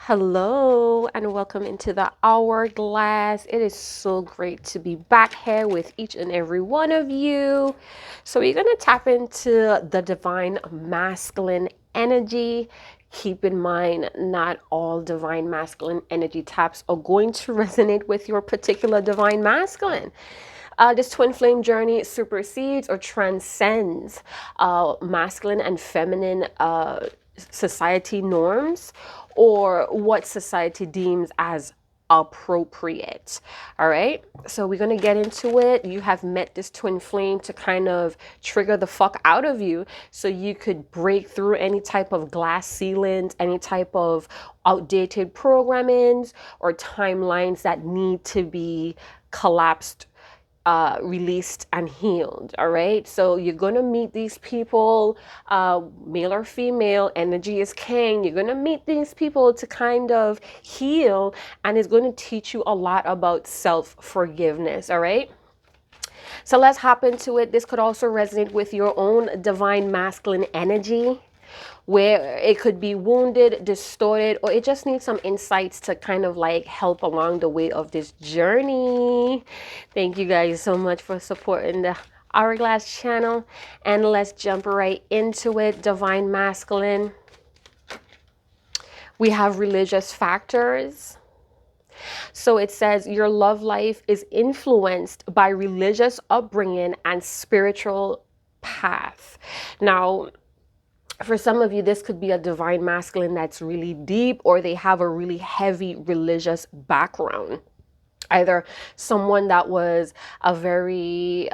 Hello and welcome into the hourglass. It is so great to be back here with each and every one of you. So we're going to tap into the divine masculine energy. Keep in mind, not all divine masculine energy taps are going to resonate with your particular divine masculine. This twin flame journey supersedes or transcends masculine and feminine society norms or what society deems as appropriate. All right, so we're gonna get into it. You have met this twin flame to kind of trigger the fuck out of you so you could break through any type of glass ceilings, any type of outdated programmings or timelines that need to be collapsed, released and healed. All right, so you're gonna meet these people, male or female, energy is king. You're gonna meet these people to kind of heal, and it's going to teach you a lot about self-forgiveness. All right, so let's hop into it. This could also resonate with your own divine masculine energy, where it could be wounded, distorted, or it just needs some insights to kind of like help along the way of this journey. Thank you guys so much for supporting the Hourglass channel, and let's jump right into it. Divine masculine. We have religious factors. So it says your love life is influenced by religious upbringing and spiritual path. Now, for some of you, this could be a divine masculine that's really deep, or they have a really heavy religious background. Either someone that was a very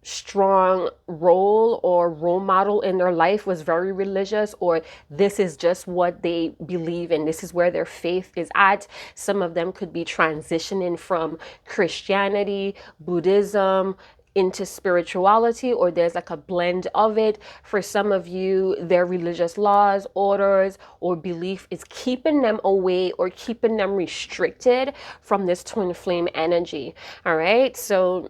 strong role model in their life was very religious, or this is just what they believe in. This is where their faith is at. Some of them could be transitioning from Christianity, Buddhism, into spirituality, or there's like a blend of it. For some of you, their religious laws, orders, or belief is keeping them away or keeping them restricted from this twin flame energy. All right, so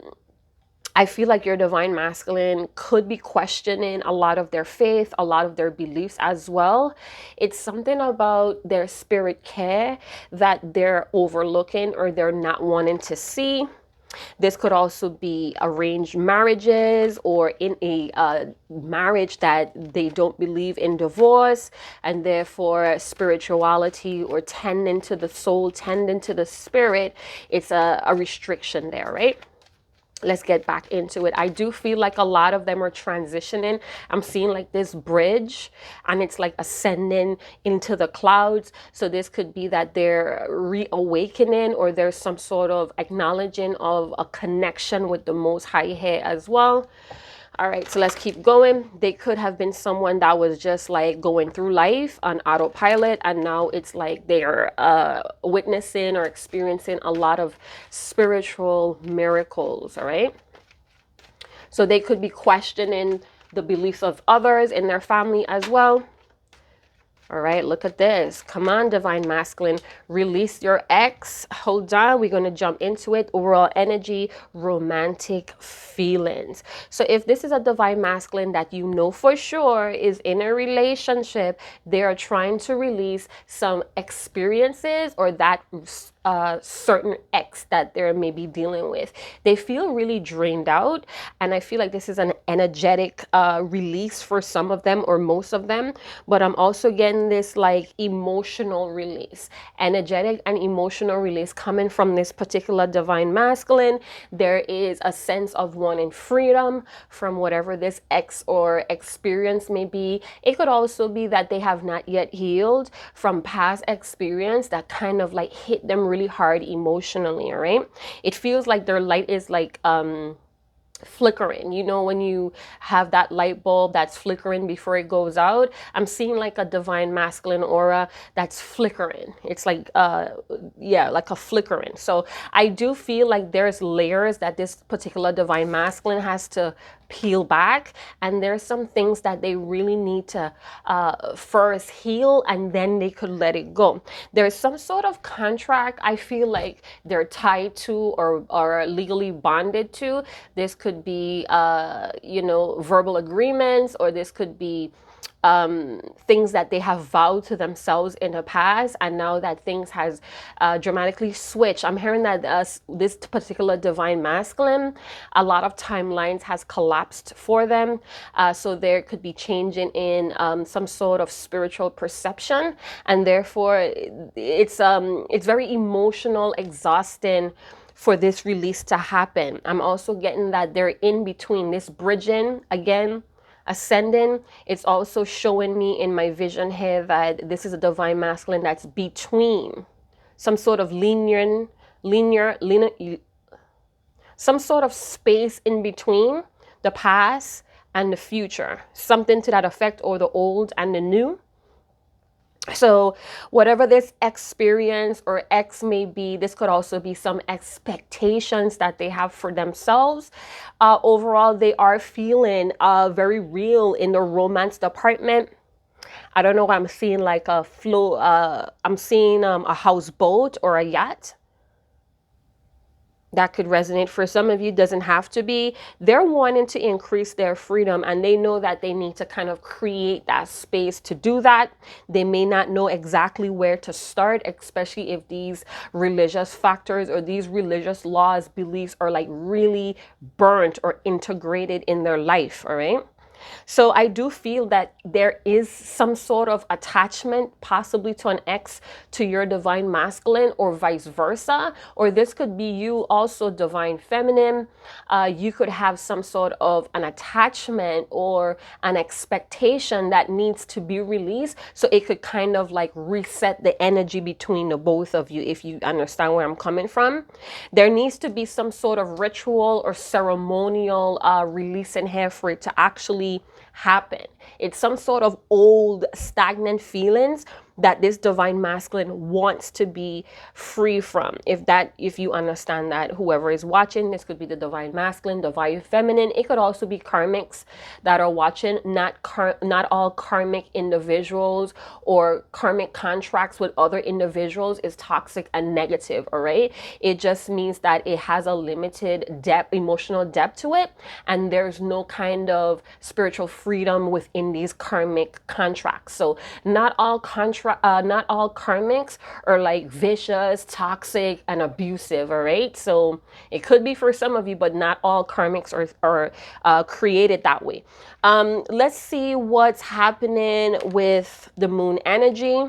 I feel like your divine masculine could be questioning a lot of their faith, a lot of their beliefs as well. It's something about their spirit care that they're overlooking or they're not wanting to see. This could also be arranged marriages, or in a marriage that they don't believe in divorce, and therefore spirituality or tending to the soul, tending to the spirit, it's a restriction there, right? Let's get back into it. I do feel like a lot of them are transitioning. I'm seeing like this bridge, and it's like ascending into the clouds. So this could be that they're reawakening, or there's some sort of acknowledging of a connection with the Most High here as well. All right, so let's keep going. They could have been someone that was just like going through life on autopilot, and now it's like they're witnessing or experiencing a lot of spiritual miracles. All right, so they could be questioning the beliefs of others in their family as well. All right, look at this. Come on, divine masculine. Release your ex. Hold on. We're going to jump into it. Overall energy, romantic feelings. So if this is a divine masculine that you know for sure is in a relationship, they are trying to release some experiences or that certain ex that they're maybe dealing with. They feel really drained out, and I feel like this is an energetic release for some of them or most of them, but I'm also getting this like emotional release, energetic and emotional release coming from this particular divine masculine. There is a sense of wanting freedom from whatever this ex or experience may be. It could also be that they have not yet healed from past experience that kind of like hit them really hard emotionally. All right, it feels like their light is like flickering. You know, when you have that light bulb that's flickering before it goes out, I'm seeing like a divine masculine aura that's flickering. It's like yeah, like a flickering. So I do feel like there's layers that this particular divine masculine has to peel back, and there's some things that they really need to first heal, and then they could let it go. There's some sort of contract I feel like they're tied to or are legally bonded to. This could be you know, verbal agreements, or this could be things that they have vowed to themselves in the past, and now that things has dramatically switched. I'm hearing that this particular divine masculine, a lot of timelines has collapsed for them, so there could be changing in some sort of spiritual perception, and therefore it's very emotional, exhausting for this release to happen. I'm also getting that they're in between this bridging again, ascending. It's also showing me in my vision here that this is a divine masculine that's between some sort of linear, some sort of space in between the past and the future, something to that effect, or the old and the new. So whatever this experience or X may be, this could also be some expectations that they have for themselves. Overall, they are feeling very real in the romance department. I don't know, I'm seeing like a flow, I'm seeing a houseboat or a yacht. That could resonate for some of you, doesn't have to be. They're wanting to increase their freedom, and they know that they need to kind of create that space to do that. They may not know exactly where to start, especially if these religious factors or these religious laws, beliefs are like really burnt or integrated in their life, all right? So I do feel that there is some sort of attachment, possibly to an ex, to your divine masculine, or vice versa. Or this could be you also divine feminine. You could have some sort of an attachment or an expectation that needs to be released. So it could kind of like reset the energy between the both of you, if you understand where I'm coming from. There needs to be some sort of ritual or ceremonial release in here for it to actually happen. It's some sort of old stagnant feelings that this divine masculine wants to be free from. If you understand that, whoever is watching, this could be the divine masculine, divine feminine. It could also be karmics that are watching. Not all karmic individuals or karmic contracts with other individuals is toxic and negative, all right? It just means that it has a limited depth, emotional depth to it, and there's no kind of spiritual freedom within these karmic contracts. So not all karmics are like vicious, toxic, and abusive, all right? So it could be for some of you, but not all karmics are created that way. Let's see what's happening with the moon energy.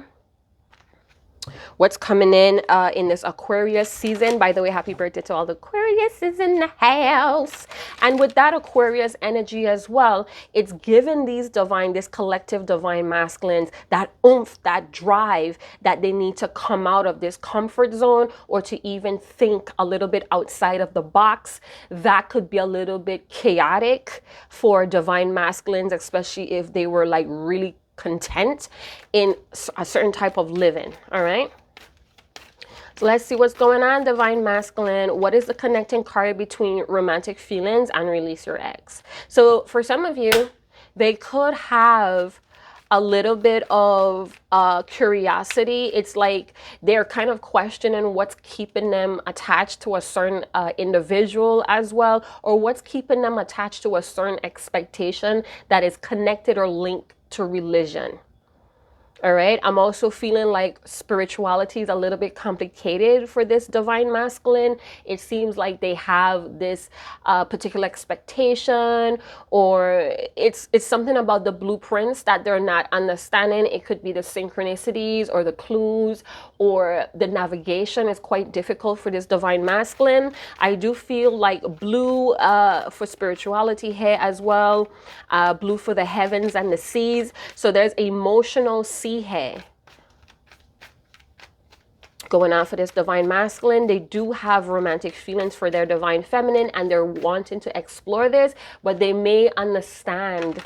What's coming in this Aquarius season. By the way, happy birthday to all the Aquariuses in the house. And with that Aquarius energy as well, it's given this collective divine masculines that oomph, that drive, that they need to come out of this comfort zone, or to even think a little bit outside of the box. That could be a little bit chaotic for divine masculines, especially if they were like really content in a certain type of living, all right? So let's see what's going on, divine masculine. What is the connecting card between romantic feelings and release your ex? So for some of you, they could have a little bit of curiosity. It's like they're kind of questioning what's keeping them attached to a certain individual as well, or what's keeping them attached to a certain expectation that is connected or linked to religion. All right. I'm also feeling like spirituality is a little bit complicated for this divine masculine. It seems like they have this particular expectation, or it's something about the blueprints that they're not understanding. It could be the synchronicities or the clues, or the navigation is quite difficult for this divine masculine. I do feel like blue for spirituality here as well. Blue for the heavens and the seas. So there's emotional sea here going on for this divine masculine. They do have romantic feelings for their divine feminine, and they're wanting to explore this, but they may understand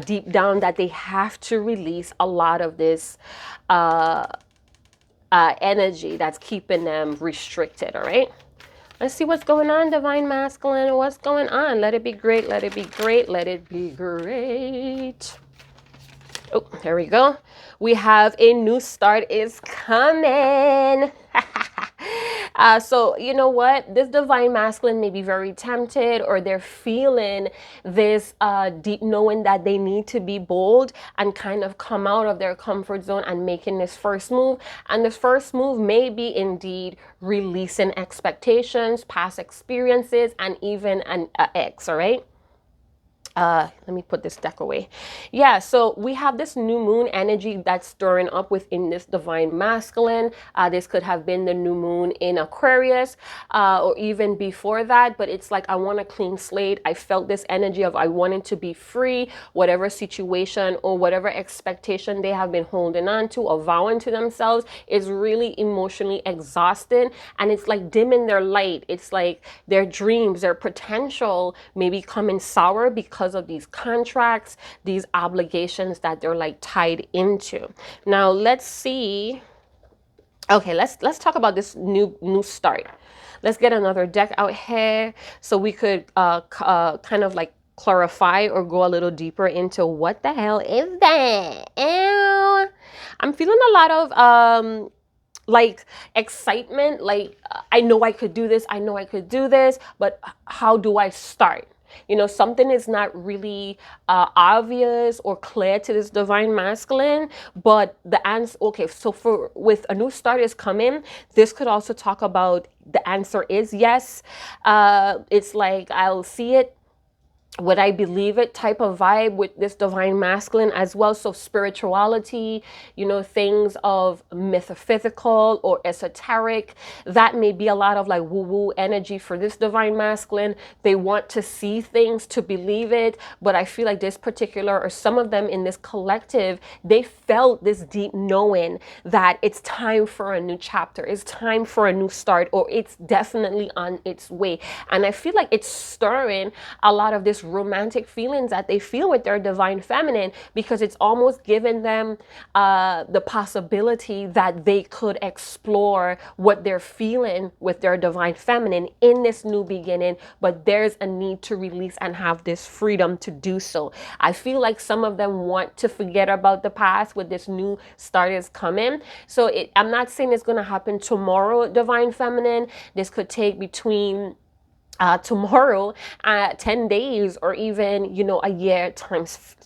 deep down that they have to release a lot of this energy that's keeping them restricted, all right? Let's see what's going on, divine masculine. What's going on? Let it be great. Let it be great. Let it be great. Oh, there we go. We have a new start is coming. So you know what? This divine masculine may be very tempted, or they're feeling this deep knowing that they need to be bold and kind of come out of their comfort zone and making this first move. And this first move may be indeed releasing expectations, past experiences, and even an ex. All right. Let me put this deck away. Yeah, so we have this new moon energy that's stirring up within this divine masculine. This could have been the new moon in Aquarius, or even before that, but it's like, I want a clean slate. I felt this energy of I wanted to be free, whatever situation or whatever expectation they have been holding on to or vowing to themselves is really emotionally exhausting, and it's like dimming their light. It's like their dreams, their potential may be coming sour because of these contracts, these obligations that they're like tied into. Now let's see. Okay, let's talk about this new start. Let's get another deck out here so we could kind of like clarify or go a little deeper into what the hell is that. Ew. I'm feeling a lot of like excitement, like I know I could do this, I know I could do this, but how do I start? You know, something is not really obvious or clear to this divine masculine, but the answer, okay, so for with a new start is coming, this could also talk about the answer is yes. It's like, I'll see it, would I believe it type of vibe with this divine masculine as well. So spirituality, you know, things of metaphysical or esoteric, that may be a lot of like woo-woo energy for this divine masculine. They want to see things to believe it, but I feel like this particular, or some of them in this collective, they felt this deep knowing that it's time for a new chapter, it's time for a new start, or it's definitely on its way. And I feel like it's stirring a lot of this romantic feelings that they feel with their divine feminine, because it's almost given them the possibility that they could explore what they're feeling with their divine feminine in this new beginning, but there's a need to release and have this freedom to do so. I feel like some of them want to forget about the past with this new start is coming. So I'm not saying it's going to happen tomorrow, divine feminine. This could take between tomorrow, 10 days, or even, you know, a year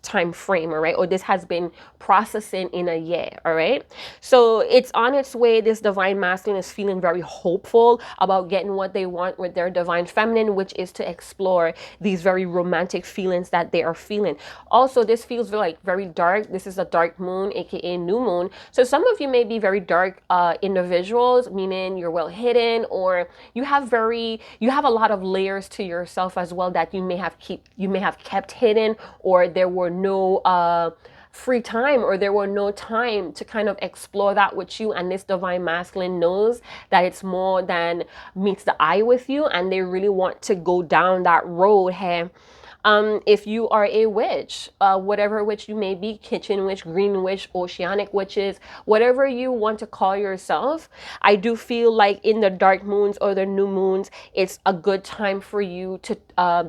time frame, all right? Or this has been processing in a year, all right? So it's on its way. This divine masculine is feeling very hopeful about getting what they want with their divine feminine, which is to explore these very romantic feelings that they are feeling. Also, this feels like very dark. This is a dark moon, aka new moon. So some of you may be very dark individuals, meaning you're well hidden, or you have a lot of layers to yourself as well that you may have kept hidden, or there were no free time, or there were no time to kind of explore that with you. And this divine masculine knows that it's more than meets the eye with you, and they really want to go down that road here. If you are a witch, whatever witch you may be, kitchen witch, green witch, oceanic witches, whatever you want to call yourself, I do feel like in the dark moons or the new moons, it's a good time for you to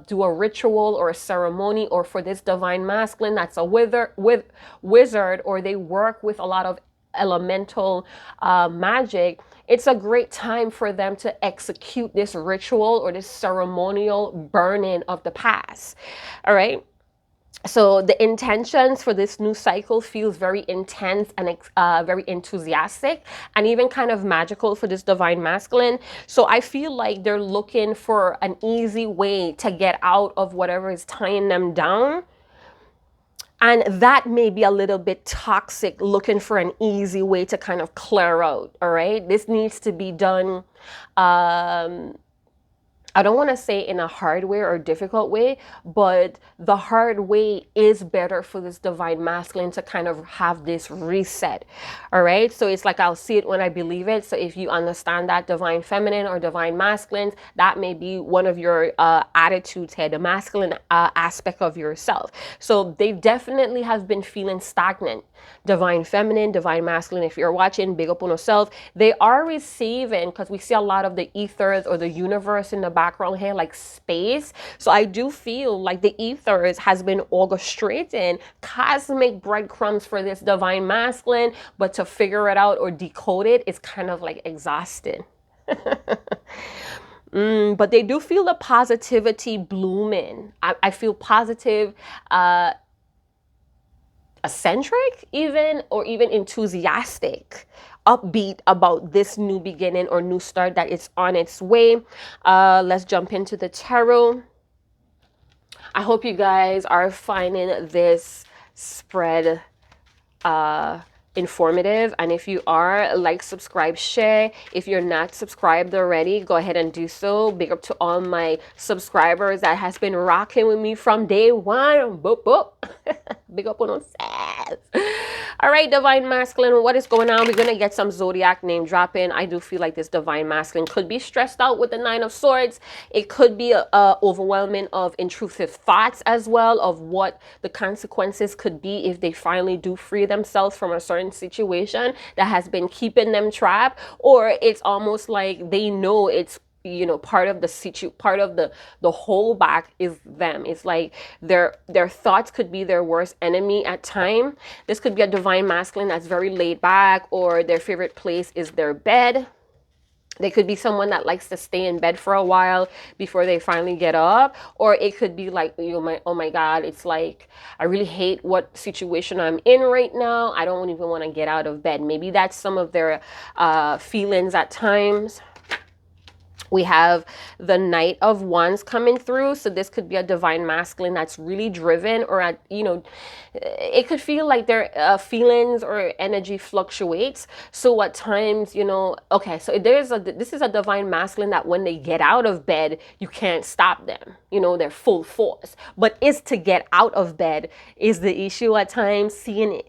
do a ritual or a ceremony, or for this divine masculine that's a wizard, or they work with a lot of elemental magic. It's a great time for them to execute this ritual or this ceremonial burning of the past. All right. So the intentions for this new cycle feels very intense and very enthusiastic, and even kind of magical for this divine masculine. So I feel like they're looking for an easy way to get out of whatever is tying them down. And that may be a little bit toxic, looking for an easy way to kind of clear out. All right. This needs to be done. I don't want to say in a hard way or difficult way, but the hard way is better for this divine masculine to kind of have this reset. All right. So it's like, I'll see it when I believe it. So if you understand that divine feminine or divine masculine, that may be one of your attitudes here, the masculine aspect of yourself. So they definitely have been feeling stagnant. Divine feminine, divine masculine, if you're watching, big up on yourself. They are receiving, because we see a lot of the ethers or the universe in the background here, like space. So I do feel like the ethers has been orchestrating cosmic breadcrumbs for this divine masculine, but to figure it out or decode it is kind of like exhausting. But they do feel the positivity blooming. I feel positive, eccentric even, or even enthusiastic, upbeat about this new beginning or new start that is on its way. Let's jump into the tarot. I hope you guys are finding this spread informative, and if you are, like, subscribe, share. If you're not subscribed already, go ahead and do so. Big up to all my subscribers that has been rocking with me from day one. Boop boop. Big up on us. All right, divine masculine, what is going on? We're gonna get some zodiac name dropping. I do feel like this divine masculine could be stressed out with the 9 of Swords. It could be a overwhelming of intrusive thoughts as well, of what the consequences could be if they finally do free themselves from a certain situation that has been keeping them trapped. Or it's almost like they know it's, you know, part of the holdback is them. It's like their thoughts could be their worst enemy at time. This could be a divine masculine that's very laid back, or their favorite place is their bed. They could be someone that likes to stay in bed for a while before they finally get up. Or it could be like, you know, oh my God, it's like, I really hate what situation I'm in right now. I don't even want to get out of bed. Maybe that's some of their feelings at times. We have the Knight of Wands coming through. So this could be a divine masculine that's really driven, or, you know, it could feel like their feelings or energy fluctuates. So at times, you know, okay, so this is a divine masculine that when they get out of bed, you can't stop them. You know, they're full force. But is to get out of bed is the issue at times. Seeing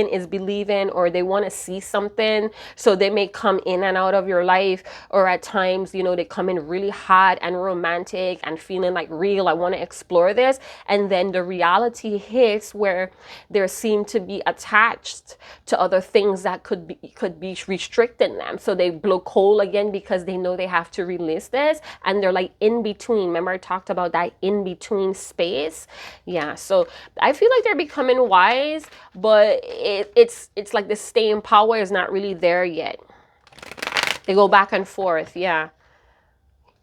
is believing, or they want to see something. So they may come in and out of your life, or at times, you know, they come in really hot and romantic and feeling like real. I want to explore this. And then the reality hits where they seem to be attached to other things that could be restricting them. So they blow cold again because they know they have to release this, and they're like in between. Remember I talked about that in between space? Yeah, so I feel like they're becoming wise, but it's like the staying power is not really there yet. They go back and forth, yeah.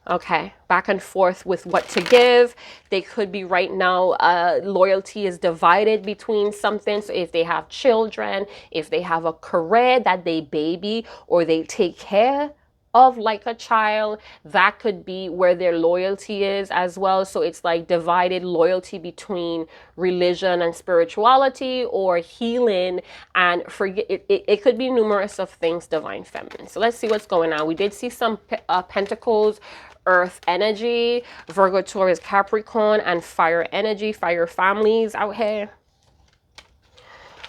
Okay, back and forth with what to give. They could be right now, loyalty is divided between something. So if they have children, if they have a career that they baby or they take care of like a child, that could be where their loyalty is as well. So it's like divided loyalty between religion and spirituality, or healing and forget. It could be numerous of things, divine feminine. So let's see what's going on. We did see some pentacles, earth energy, Virgo, Taurus, Capricorn, and fire energy, fire families out here.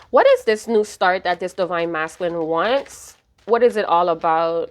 What is this new start that this divine masculine wants? What is it all about?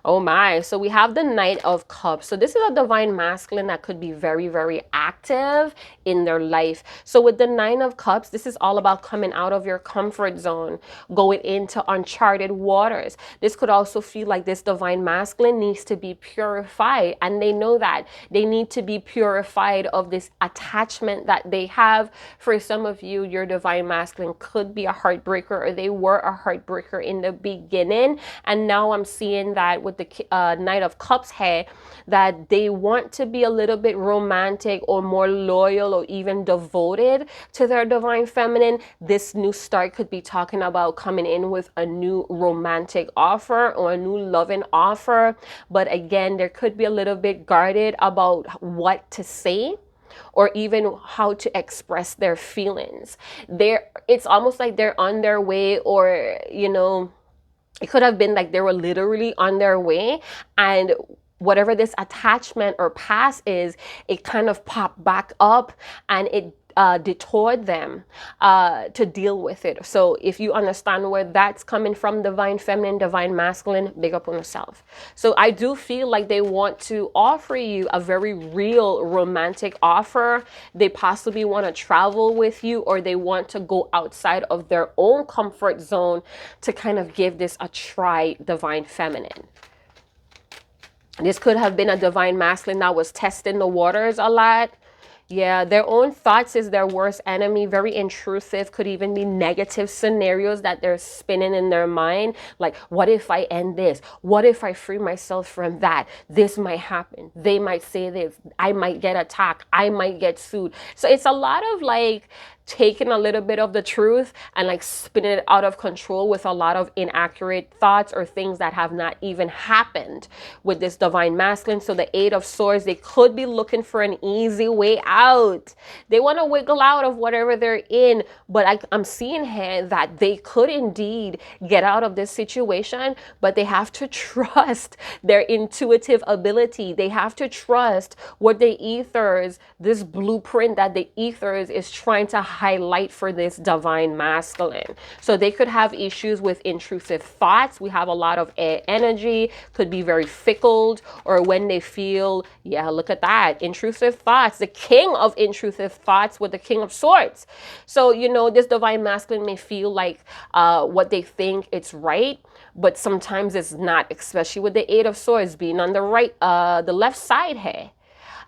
Oh my, so we have the Knight of Cups. So this is a divine masculine that could be very, very active in their life. So with the Nine of Cups, this is all about coming out of your comfort zone, going into uncharted waters. This could also feel like this divine masculine needs to be purified, and they know that they need to be purified of this attachment that they have. For some of you, your divine masculine could be a heartbreaker, or they were a heartbreaker in the beginning, and now I'm seeing that with the Knight of Cups here, that they want to be a little bit romantic or more loyal or even devoted to their divine feminine. This new start could be talking about coming in with a new romantic offer or a new loving offer. But again, there could be a little bit guarded about what to say or even how to express their feelings. It's almost like they're on their way, or, you know, it could have been like they were literally on their way, and whatever this attachment or past is, it kind of popped back up and it detoured them to deal with it. So if you understand where that's coming from, divine feminine, divine masculine, big up on yourself. So I do feel like they want to offer you a very real romantic offer. They possibly want to travel with you, or they want to go outside of their own comfort zone to kind of give this a try, divine feminine. This could have been a divine masculine that was testing the waters a lot. Yeah, their own thoughts is their worst enemy. Very intrusive. Could even be negative scenarios that they're spinning in their mind. Like, what if I end this? What if I free myself from that? This might happen. They might say this. I might get attacked. I might get sued. So it's a lot of like taking a little bit of the truth and like spinning it out of control with a lot of inaccurate thoughts or things that have not even happened with this divine masculine. So the Eight of Swords, they could be looking for an easy way out. They want to wiggle out of whatever they're in, but I'm seeing here that they could indeed get out of this situation, but they have to trust their intuitive ability. They have to trust what the ethers, this blueprint that the ethers is trying to highlight for this divine masculine. So they could have issues with intrusive thoughts. We have a lot of air energy, could be very fickle, or when they feel, yeah, look at that, intrusive thoughts, the king of intrusive thoughts with the King of Swords. So, you know, this divine masculine may feel like what they think it's right, but sometimes it's not, especially with the Eight of Swords being on the right, the left side here.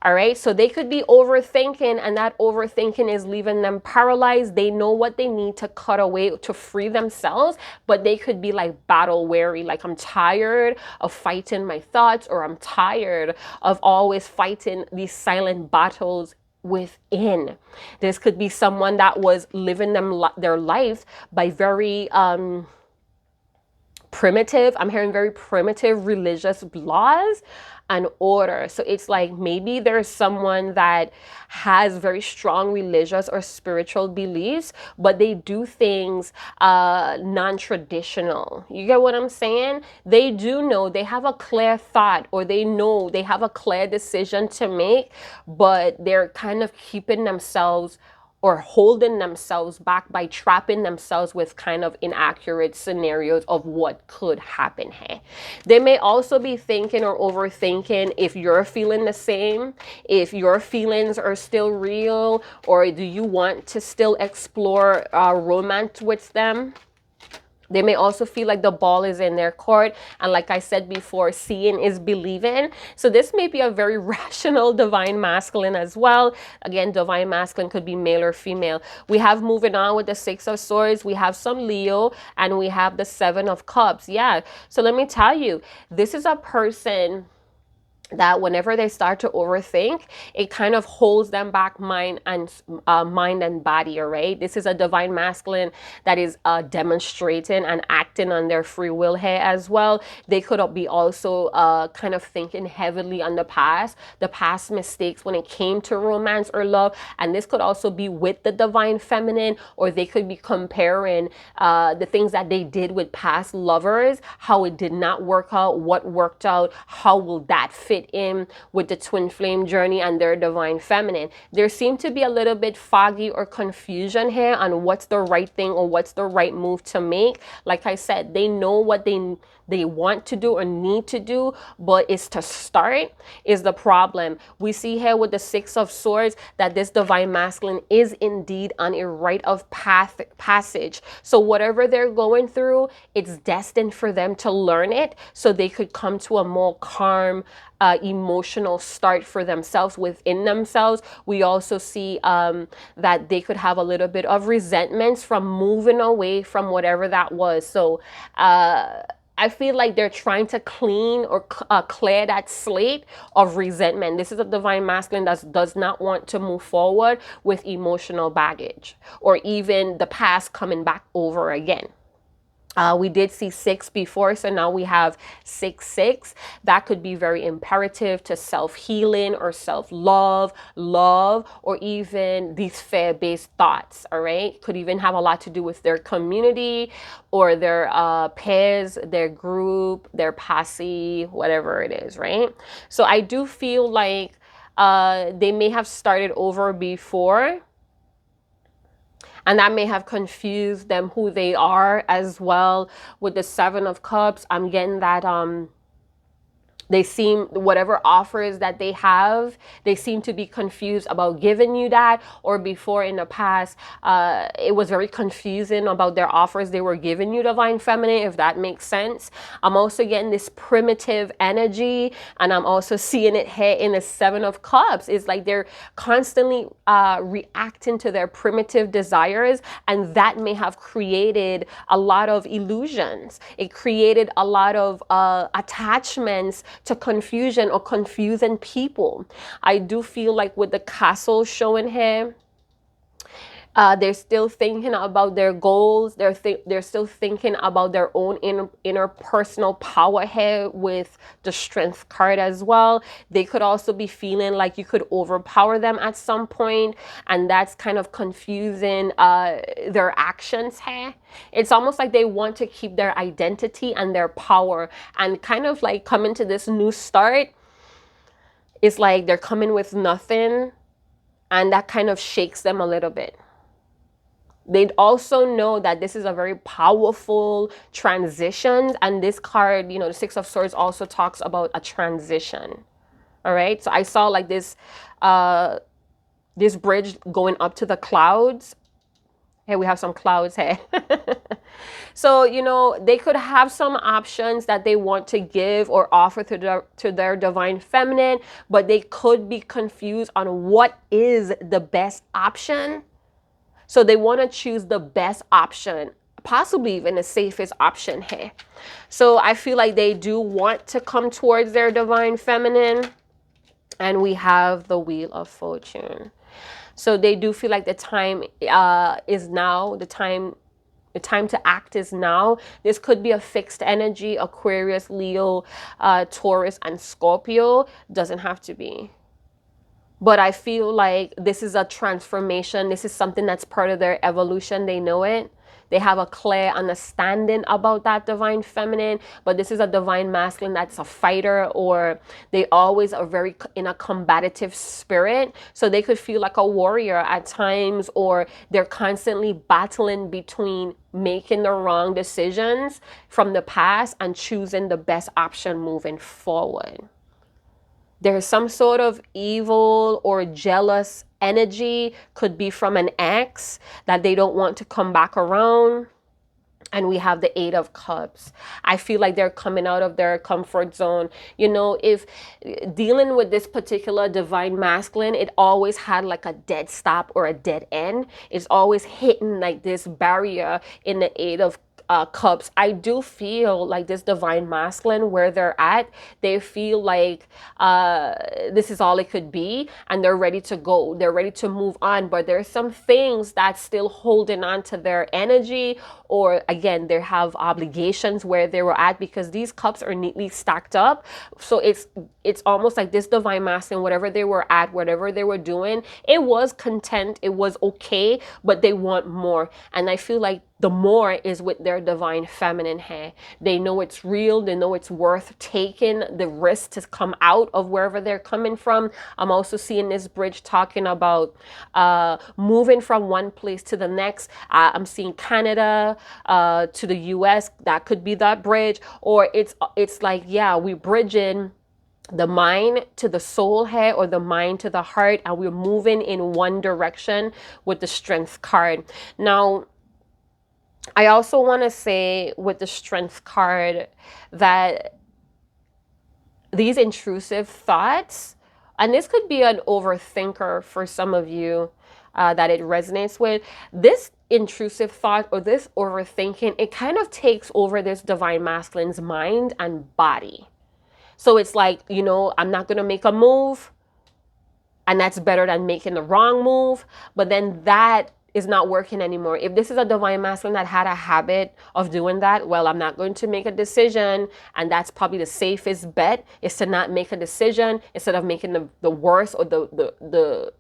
All right. So they could be overthinking, and that overthinking is leaving them paralyzed. They know what they need to cut away to free themselves, but they could be like battle weary. Like, I'm tired of fighting my thoughts, or I'm tired of always fighting these silent battles within. This could be someone that was living their life by very primitive, I'm hearing very primitive religious laws and order. So it's like maybe there's someone that has very strong religious or spiritual beliefs, but they do things non-traditional. You get what I'm saying? They do know, they have a clear thought, or they know they have a clear decision to make, but they're kind of keeping themselves or holding themselves back by trapping themselves with kind of inaccurate scenarios of what could happen here. They may also be thinking or overthinking if you're feeling the same, if your feelings are still real, or do you want to still explore romance with them. They may also feel like the ball is in their court. And like I said before, seeing is believing. So this may be a very rational divine masculine as well. Again, divine masculine could be male or female. We have, moving on with the Six of Swords, we have some Leo, and we have the Seven of Cups. Yeah. So let me tell you, this is a person that whenever they start to overthink, it kind of holds them back, mind and body. All right, this is a divine masculine that is demonstrating and acting on their free will here as well. They could be also kind of thinking heavily on the past mistakes when it came to romance or love, and this could also be with the divine feminine, or they could be comparing the things that they did with past lovers, how it did not work out, what worked out, how will that fit in with the twin flame journey and their divine feminine. There seems to be a little bit foggy or confusion here on what's the right thing or what's the right move to make. Like I said, they know what they want to do or need to do, but it's to start is the problem. We see here with the Six of Swords that this divine masculine is indeed on a rite of passage. So whatever they're going through, it's destined for them to learn it so they could come to a more calm, emotional start for themselves within themselves. We also see that they could have a little bit of resentments from moving away from whatever that was. So I feel like they're trying to clean or clear that slate of resentment. This is a divine masculine that does not want to move forward with emotional baggage or even the past coming back over again. We did see 6 before, so now we have 6. That could be very imperative to self-healing or self-love, love, or even these fear-based thoughts, all right? Could even have a lot to do with their community or their peers, their group, their posse, whatever it is, right? So I do feel like they may have started over before, and that may have confused them who they are as well. With the Seven of Cups, I'm getting that They seem, whatever offers that they have, they seem to be confused about giving you that. Or before in the past, it was very confusing about their offers they were giving you, divine feminine, if that makes sense. I'm also getting this primitive energy, and I'm also seeing it here in the Seven of Cups. It's like they're constantly reacting to their primitive desires, and that may have created a lot of illusions. It created a lot of attachments to confusion or confusing people. I do feel like with the castle showing here, they're still thinking about their goals. They're still thinking about their own inner personal power here with the Strength card as well. They could also be feeling like you could overpower them at some point, and that's kind of confusing their actions here. It's almost like they want to keep their identity and their power, and kind of like coming to this new start. It's like they're coming with nothing, and that kind of shakes them a little bit. They'd also know that this is a very powerful transition. And this card, you know, the Six of Swords also talks about a transition. All right. So I saw like this bridge going up to the clouds. Here we have some clouds here. So, you know, they could have some options that they want to give or offer to their divine feminine, but they could be confused on what is the best option. So they want to choose the best option, possibly even the safest option here. So I feel like they do want to come towards their divine feminine. And we have the Wheel of Fortune. So they do feel like the time is now, the time to act is now. This could be a fixed energy, Aquarius, Leo, Taurus, and Scorpio. Doesn't have to be. But I feel like this is a transformation. This is something that's part of their evolution. They know it. They have a clear understanding about that divine feminine. But this is a divine masculine that's a fighter, or they always are very in a combative spirit. So they could feel like a warrior at times, or they're constantly battling between making the wrong decisions from the past and choosing the best option moving forward. There's some sort of evil or jealous energy, could be from an ex that they don't want to come back around. And we have the Eight of Cups. I feel like they're coming out of their comfort zone. You know, if dealing with this particular divine masculine, it always had like a dead stop or a dead end. It's always hitting like this barrier in the Eight of Cups. I do feel like this divine masculine, where they're at, they feel like this is all it could be, and they're ready to go. They're ready to move on, but there's some things that's still holding on to their energy, or again, they have obligations where they were at, because these cups are neatly stacked up. So it's almost like this divine masculine, whatever they were at, whatever they were doing, it was content, it was okay, but they want more. And I feel like the more is with their divine feminine here. They know it's real. They know it's worth taking the risk to come out of wherever they're coming from. I'm also seeing this bridge talking about moving from one place to the next. I'm seeing Canada to the US. That could be that bridge. Or it's like, yeah, we're bridging the mind to the soul here, or the mind to the heart, and we're moving in one direction with the Strength card. Now, I also want to say with the Strength card that these intrusive thoughts, and this could be an overthinker for some of you that it resonates with, this intrusive thought or this overthinking, it kind of takes over this divine masculine's mind and body. So it's like, you know, I'm not going to make a move, and that's better than making the wrong move. But then that is not working anymore. If this is a divine masculine that had a habit of doing that, well, I'm not going to make a decision, and that's probably the safest bet, is to not make a decision instead of making the worst, or the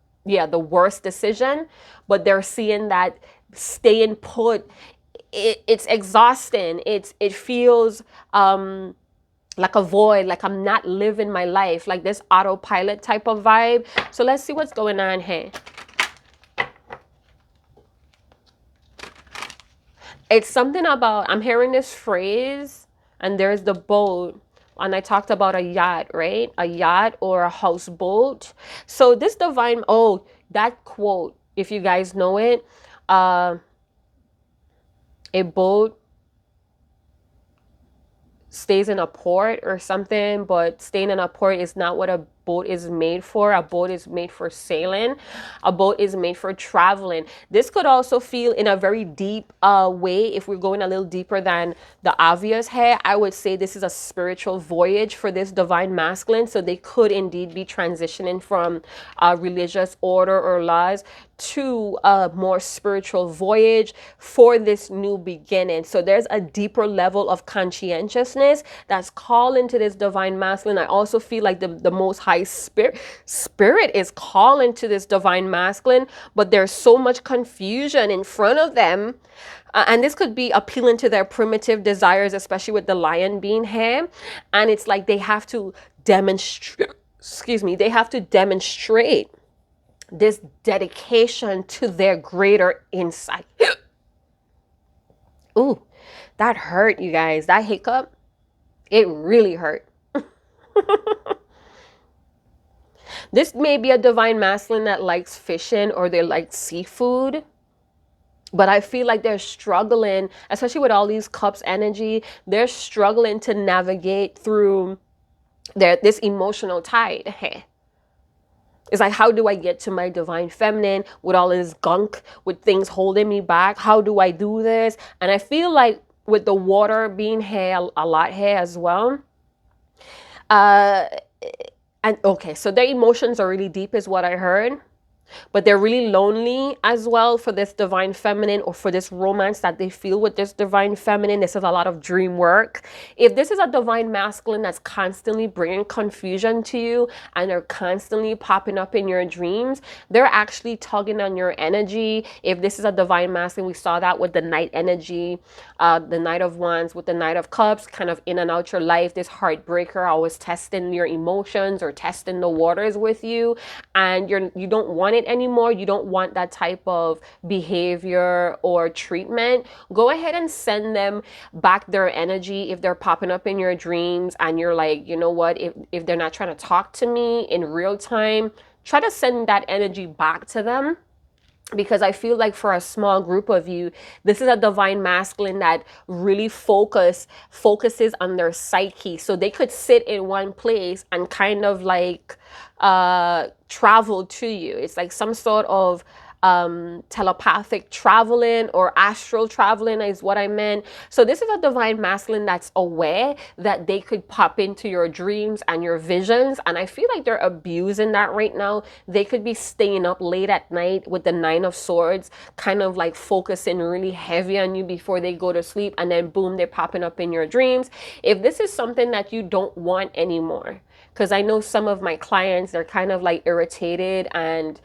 worst decision. But they're seeing that staying put, it's exhausting. It feels like a void, like I'm not living my life, like this autopilot type of vibe. So let's see what's going on here. It's something about, I'm hearing this phrase, and there's the boat, And I talked about a yacht, right? A yacht or a houseboat. So this divine, oh, that quote, if you guys know it, a boat stays in a port or something, but staying in a port is not what a boat is made for. A boat is made for sailing. A boat is made for traveling. This could also feel in a very deep way. If we're going a little deeper than the obvious here, I would say this is a spiritual voyage for this divine masculine. So they could indeed be transitioning from religious order or laws to a more spiritual voyage for this new beginning. So there's a deeper level of conscientiousness that's calling to this divine masculine. I also feel like the most high spirit is calling to this divine masculine, but there's so much confusion in front of them. And this could be appealing to their primitive desires, especially with the lion being here. And it's like they have to demonstrate, they have to demonstrate this dedication to their greater insight. Ooh, that hurt, you guys. That hiccup, it really hurt. This may be a divine masculine that likes fishing or they like seafood. But I feel like they're struggling, especially with all these cups energy, they're struggling to navigate through this emotional tide. It's like, how do I get to my divine feminine with all this gunk, with things holding me back? How do I do this? And I feel like with the water being here, a lot here as well. And okay, so their emotions are really deep is what I heard. But they're really lonely as well for this divine feminine or for this romance that they feel with this divine feminine. This is a lot of dream work. If this is a divine masculine that's constantly bringing confusion to you and they're constantly popping up in your dreams, they're actually tugging on your energy. If this is a divine masculine, we saw that with the Knight energy, the Knight of Wands with the Knight of Cups, kind of in and out your life, this heartbreaker, always testing your emotions or testing the waters with you, and you don't want it anymore. You don't want that type of behavior or treatment. Go ahead and send them back their energy if they're popping up in your dreams and you're like, you know what, if they're not trying to talk to me in real time, try to send that energy back to them. Because I feel like for a small group of you, this is a divine masculine that really focuses on their psyche. So they could sit in one place and kind of like travel to you. It's like some sort of telepathic traveling or astral traveling is what I meant. So this is a divine masculine that's aware that they could pop into your dreams and your visions, and I feel like they're abusing that right now. They could be staying up late at night with the Nine of Swords, kind of like focusing really heavy on you before they go to sleep, and then boom, they're popping up in your dreams. If this is something that you don't want anymore, because I know some of my clients, they're kind of like irritated and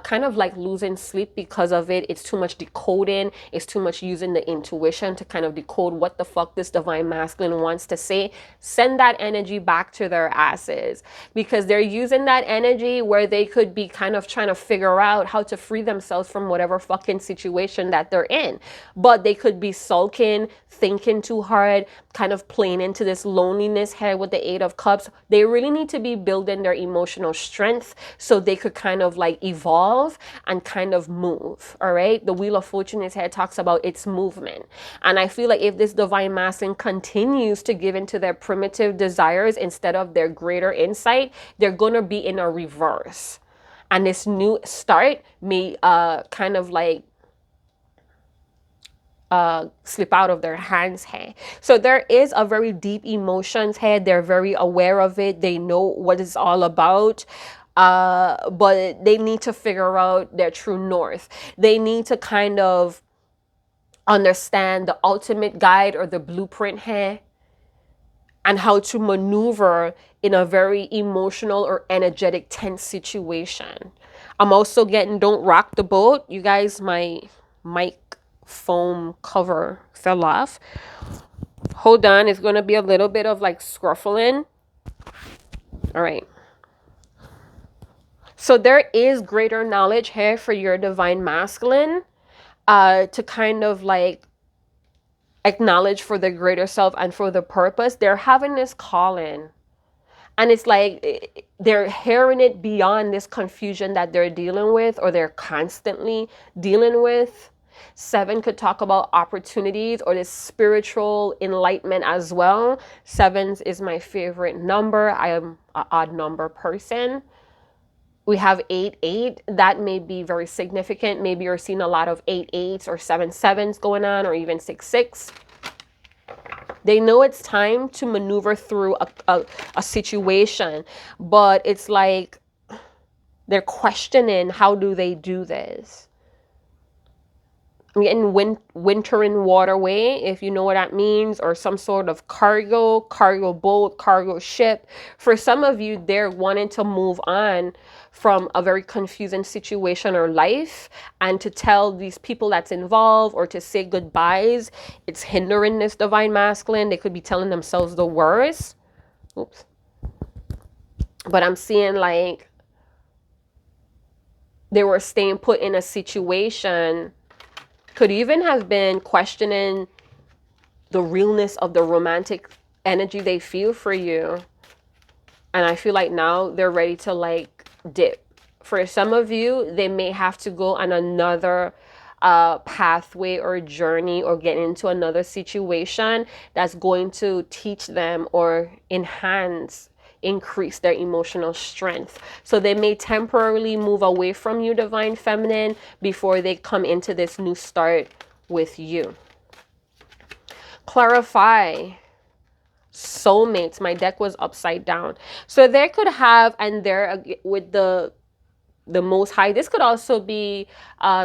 kind of like losing sleep because of it. It's too much decoding. It's too much using the intuition to kind of decode what the fuck this divine masculine wants to say. Send that energy back to their asses, because they're using that energy where they could be kind of trying to figure out how to free themselves from whatever fucking situation that they're in. But they could be sulking, thinking too hard, kind of playing into this loneliness here with the Eight of Cups. They really need to be building their emotional strength so they could kind of like evolve and kind of move. All right, the Wheel of Fortune is here, talks about its movement, and I feel like if this divine masculine continues to give into their primitive desires instead of their greater insight, they're gonna be in a reverse, and this new start may kind of like slip out of their hands here. So there is a very deep emotions here. They're very aware of it. They know what it's all about. But they need to figure out their true north. They need to kind of understand the ultimate guide or the blueprint here, and how to maneuver in a very emotional or energetic tense situation. I'm also getting don't rock the boat. You guys, my mic foam cover fell off. Hold on, it's going to be a little bit of like scruffling. All right. So there is greater knowledge here for your divine masculine to kind of like acknowledge for the greater self and for the purpose, they're having this calling. And it's like they're hearing it beyond this confusion that they're dealing with, or they're constantly dealing with. 7 could talk about opportunities or this spiritual enlightenment as well. 7s is my favorite number. I am an odd number person. We have 8-8. That may be very significant. Maybe you're seeing a lot of 8-8s or 7-7s going on, or even 6-6. They know it's time to maneuver through a situation, but it's like they're questioning, how do they do this? I'm getting winter in waterway, if you know what that means, or some sort of cargo boat, cargo ship. For some of you, they're wanting to move on from a very confusing situation or life, and to tell these people that's involved or to say goodbyes, it's hindering this divine masculine. They could be telling themselves the worst. Oops. But I'm seeing like they were staying put in a situation, could even have been questioning the realness of the romantic energy they feel for you. And I feel like now they're ready to like dip. For some of you, they may have to go on another pathway or journey, or get into another situation that's going to teach them or increase their emotional strength. So they may temporarily move away from you, divine feminine, before they come into this new start with you. Clarify. Soulmates. My deck was upside down. So they could have, and they're with the Most High. This could also be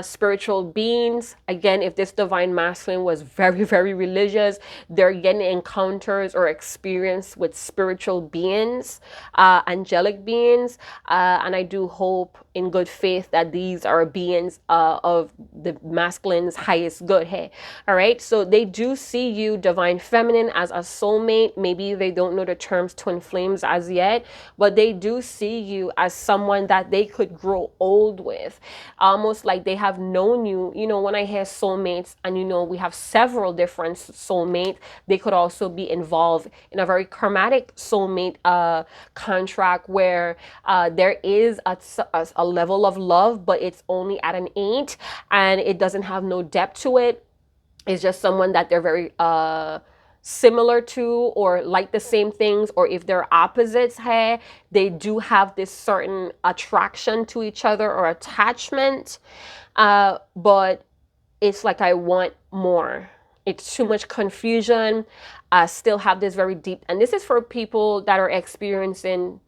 spiritual beings. Again, if this divine masculine was very, very religious, they're getting encounters or experience with spiritual beings, angelic beings. And I do hope in good faith that these are beings of the masculine's highest good. Hey, all right. So they do see you, divine feminine, as a soulmate. Maybe they don't know the terms twin flames as yet, but they do see you as someone that they could grow old with, almost like they have known you. You know, when I hear soulmates, and you know, we have several different soulmates, they could also be involved in a very karmatic soulmate contract where there is a level of love, but it's only at an 8, and it doesn't have no depth to it. It's just someone that they're very similar to, or like the same things, or if they're opposites, hey, they do have this certain attraction to each other or attachment, but it's like, I want more. It's too much confusion. I still have this very deep, and this is for people that are experiencing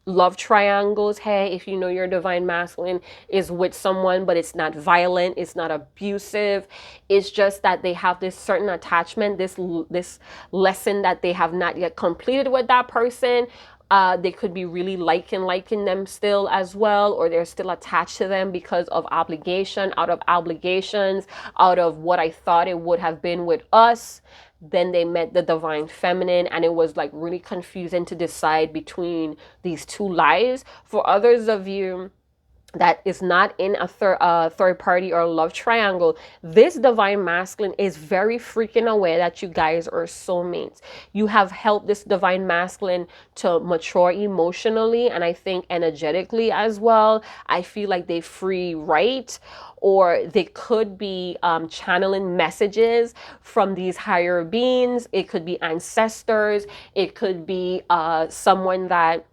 love triangles. Hey, if you know your divine masculine is with someone, but it's not violent, it's not abusive, it's just that they have this certain attachment, this lesson that they have not yet completed with that person. They could be really liking them still as well, or they're still attached to them because of obligation, out of obligations, out of what I thought it would have been with us. Then they met the divine feminine, and it was like really confusing to decide between these two lives. For others of you that is not in a third party or love triangle, this divine masculine is very freaking aware that you guys are soulmates. You have helped this divine masculine to mature emotionally, and I think energetically as well. I feel like they free write, or they could be channeling messages from these higher beings. It could be ancestors. It could be someone that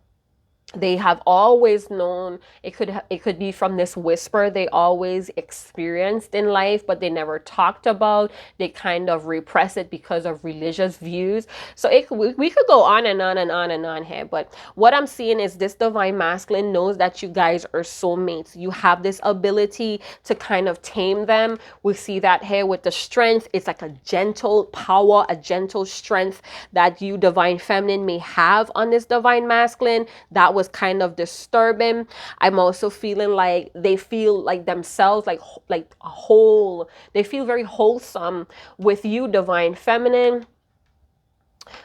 they have always known. It could be from this whisper they always experienced in life, but they never talked about. They kind of repress it because of religious views. So we could go on and on and on and on here. But what I'm seeing is this divine masculine knows that you guys are soulmates. You have this ability to kind of tame them. We see that here with the strength. It's like a gentle power, a gentle strength that you, divine feminine, may have on this divine masculine. That was kind of disturbing. I'm also feeling like they feel like themselves, like a whole. They feel very wholesome with you, divine feminine.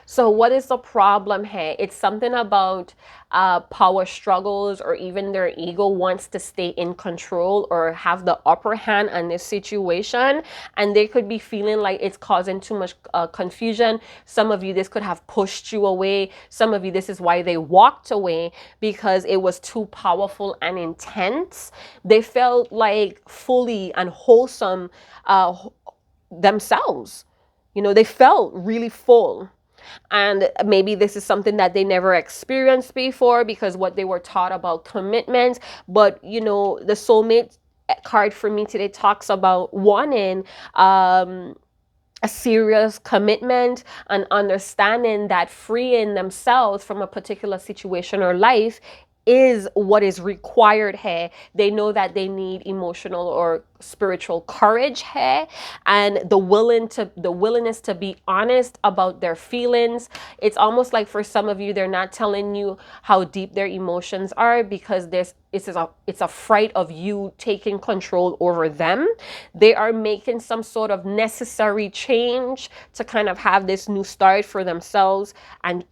So what is the problem here? It's something about power struggles, or even their ego wants to stay in control or have the upper hand on this situation. And they could be feeling like it's causing too much confusion. Some of you, this could have pushed you away. Some of you, this is why they walked away, because it was too powerful and intense. They felt like fully and wholesome themselves. You know, they felt really full. And maybe this is something that they never experienced before, because what they were taught about commitment. But, you know, the soulmate card for me today talks about wanting a serious commitment, and understanding that freeing themselves from a particular situation or life is what is required here. They know that they need emotional or spiritual courage here, and the willingness to be honest about their feelings. It's almost like for some of you, they're not telling you how deep their emotions are, because it's a fright of you taking control over them. They are making some sort of necessary change to kind of have this new start for themselves, and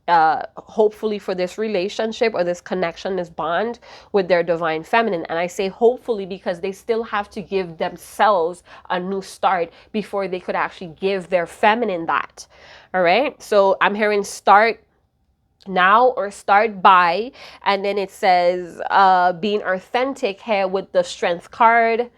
hopefully for this relationship or this connection, this bond with their divine feminine. And I say hopefully because they still have to give themselves a new start before they could actually give their feminine that. All right. So I'm hearing start now or start by, and then it says being authentic here with the strength card.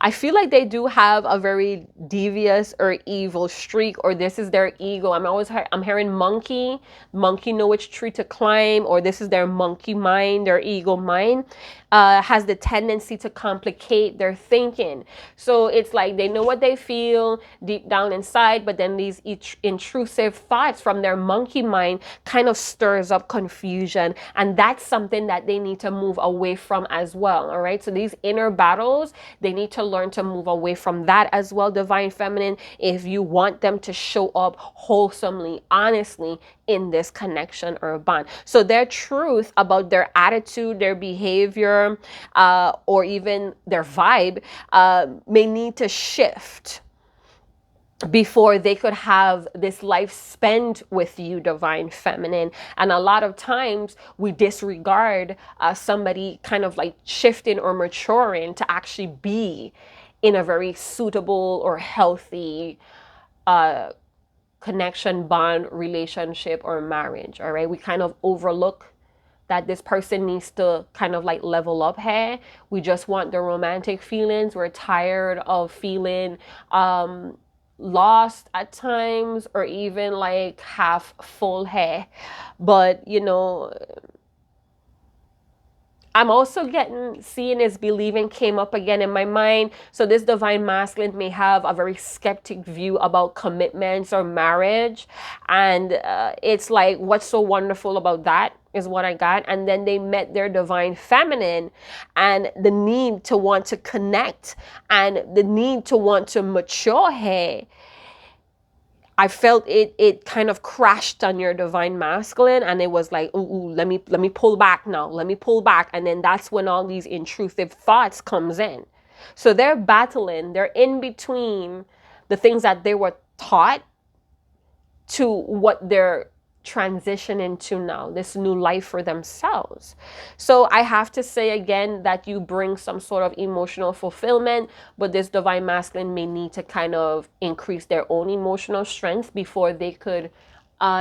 I feel like they do have a very devious or evil streak, or this is their ego. I'm hearing monkey know which tree to climb, or this is their monkey mind, their ego mind. Has the tendency to complicate their thinking. So it's like they know what they feel deep down inside, but then these intrusive thoughts from their monkey mind kind of stirs up confusion. And that's something that they need to move away from as well. All right. So these inner battles, they need to learn to move away from that as well, divine feminine, if you want them to show up wholesomely, honestly, in this connection or bond. So their truth about their attitude, their behavior, or even their vibe may need to shift before they could have this life spent with you, divine feminine. And a lot of times we disregard somebody kind of like shifting or maturing to actually be in a very suitable or healthy connection, bond, relationship, or marriage. All right. We kind of overlook that this person needs to kind of like level up here. We just want the romantic feelings. We're tired of feeling lost at times, or even like half full hair. But you know, I'm also seeing is believing came up again in my mind. So this divine masculine may have a very skeptic view about commitments or marriage. And it's like, what's so wonderful about that is what I got. And then they met their divine feminine, and the need to want to connect and the need to want to mature here. I felt it kind of crashed on your divine masculine, and it was like, ooh, let me pull back now. Let me pull back. And then that's when all these intrusive thoughts comes in. So they're battling, they're in between the things that they were taught to what they're transitioning to now, this new life for themselves. So I have to say again that you bring some sort of emotional fulfillment, but this divine masculine may need to kind of increase their own emotional strength before they could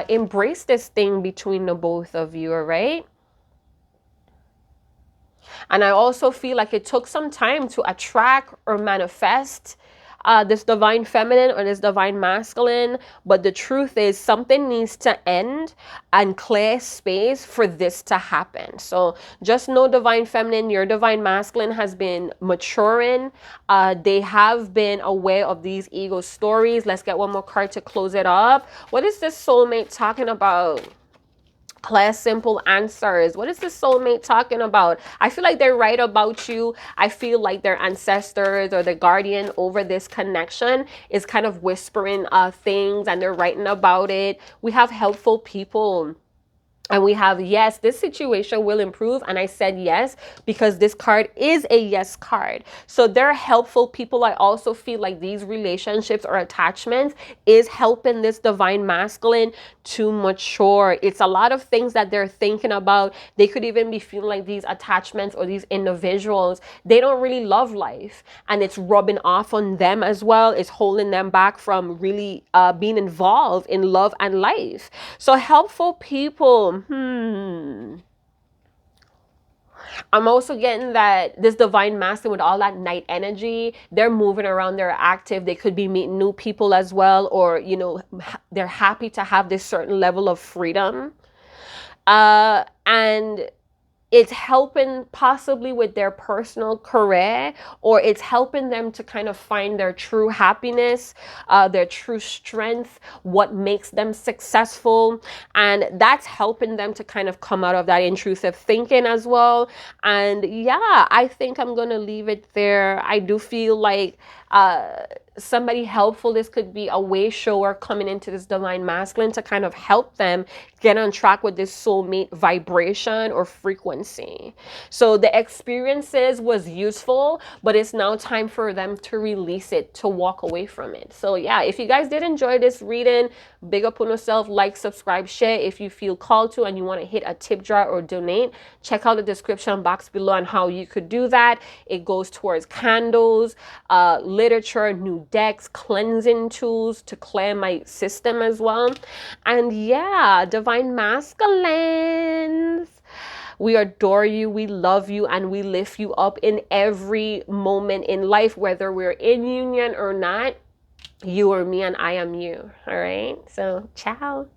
embrace this thing between the both of you, all right? And I also feel like it took some time to attract or manifest this divine feminine or this divine masculine. But the truth is, something needs to end and clear space for this to happen. So just know, divine feminine, your divine masculine has been maturing. They have been aware of these ego stories. Let's get one more card to close it up. What is this soulmate talking about? Clear, simple answers. What is the soulmate talking about? I feel like they're right about you. I feel like their ancestors or the guardian over this connection is kind of whispering things, and they're writing about it. We have helpful people And we have, yes, this situation will improve. And I said yes because this card is a yes card. So they're helpful people. I also feel like these relationships or attachments is helping this divine masculine to mature. It's a lot of things that they're thinking about. They could even be feeling like these attachments or these individuals, they don't really love life. And it's rubbing off on them as well. It's holding them back from really being involved in love and life. So helpful people. I'm also getting that this divine masculine with all that night energy, they're moving around, they're active, they could be meeting new people as well, or, you know, they're happy to have this certain level of freedom. And it's helping possibly with their personal career, or it's helping them to kind of find their true happiness, their true strength, what makes them successful. And that's helping them to kind of come out of that intrusive thinking as well. And yeah, I think I'm going to leave it there. I do feel like somebody helpful, this could be a way shower coming into this divine masculine to kind of help them get on track with this soulmate vibration or frequency. So the experiences was useful, but it's now time for them to release it, to walk away from it. So yeah, if you guys did enjoy this reading, big up on yourself, like, subscribe, share. If you feel called to and you want to hit a tip jar or donate, check out the description box below on how you could do that. It goes towards candles, literature, new decks, cleansing tools to clear my system as well. And yeah, divine masculines, we adore you, we love you, and we lift you up in every moment in life, whether we're in union or not. You are me and I am you. All right, so ciao.